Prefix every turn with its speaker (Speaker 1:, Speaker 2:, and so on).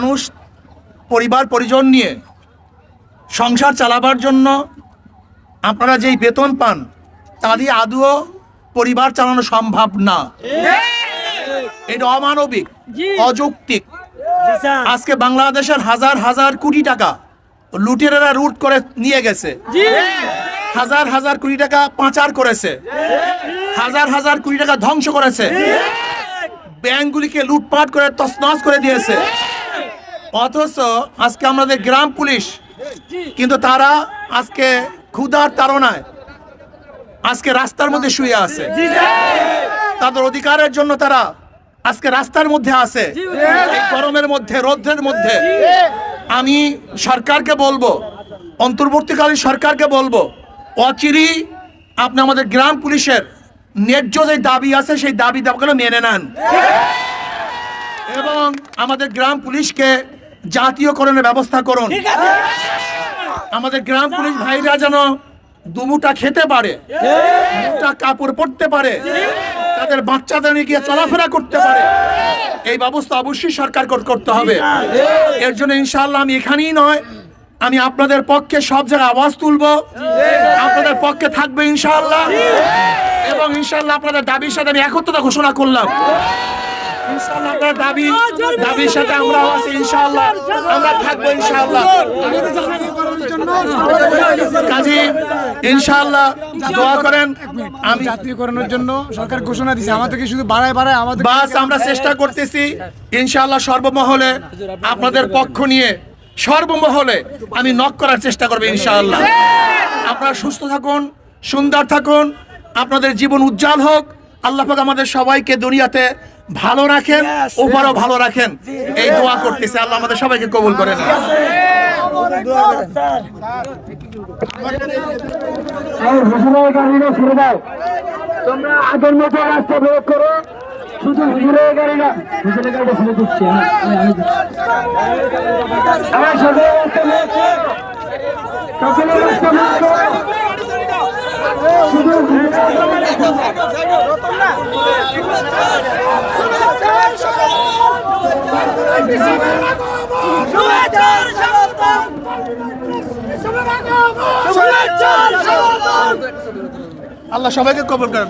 Speaker 1: মানুষ পরিবার পরিজন নিয়ে সংসার চালাবার জন্য আপনারা যেই বেতন পান তা দিয়ে আদৌ পরিবার চালানো সম্ভব না। এটা অমানবিক, অযৌক্তিক। আজকে বাংলাদেশের হাজার হাজার কোটি টাকা লুটেরারা লুট করে নিয়ে গেছে, হাজার হাজার কোটি টাকা পাচার করেছে, হাজার হাজার কোটি টাকা ধ্বংস করেছে, ব্যাংকগুলিকে লুটপাট করে তছনছ করে দিয়েছে। অথচ আজকে আমাদের গ্রাম পুলিশ কিন্তু তারা আজকে ক্ষুধার তাড়নায় আজকে রাস্তার মধ্যে শুয়ে আছে। তাদের অধিকারের জন্য তারা আজকে রাস্তার মধ্যে আছে, এই গরমের মধ্যে, রৌদ্রের মধ্যে। আমি সরকারকে বলবো, অন্তর্বর্তীকালীন সরকারকে বলবো, অচিরেই আপনি আমাদের গ্রাম পুলিশের ন্যায্য যে দাবি আছে সেই দাবিগুলো মেনে নেন এবং আমাদের গ্রাম পুলিশকে জাতীয়করণের ব্যবস্থা করুন। আমাদের গ্রাম পুলিশ ভাইরা যেন দুমুটা খেতে পারে, দুটা কাপড় পরতে পারে, তাদের বাচ্চাদের নিয়ে গিয়ে চলাফেরা করতে পারে, এই ব্যবস্থা অবশ্যই সরকার করতে হবে। এর জন্য ইনশাআল্লাহ আমি এখানেই নয়, আমি আপনাদের পক্ষে সব জায়গায় আওয়াজ তুলবো, আপনাদের পক্ষে থাকবে ইনশাআল্লাহ। এবং ইনশাআল্লাহ আপনাদের দাবির সাথে আমি একত্রতা ঘোষণা করলাম। ইনশাআল্লাহ আপনার দাবির সাথে আমরা আছি, ইনশাআল্লাহ আমরা থাকবো ইনশাআল্লাহ। কাজী ইনশাআল্লাহ দোয়া করেন। আমি
Speaker 2: জাতীয়করণের জন্য সরকার ঘোষণা দিয়েছে, আমাদেরকে শুধু বাড়ায় আমাদের
Speaker 1: বাস আমরা চেষ্টা করতেছি ইনশাআল্লাহ সর্বমহলে আপনাদের পক্ষ নিয়ে সর্বমহলে আমি নক করার চেষ্টা করব ইনশাআল্লাহ। আপনারা সুস্থ থাকুন, সুন্দর থাকুন, আপনাদের জীবন উজ্জ্বল হোক। আল্লাহ পাক আমাদের সবাইকে দুনিয়াতে ভালো রাখেন, ওপারও ভালো রাখেন, এই দোয়া করতেছি। আল্লাহ আমাদের সবাইকে কবুল করেন।
Speaker 3: তোমরা আগের মতো রাস্তা প্রয়োগ করো, শুধু হুজুরের গাড়িটা ছেড়ে দিচ্ছি।
Speaker 1: আল্লাহ সবাইকে কবুল করেন।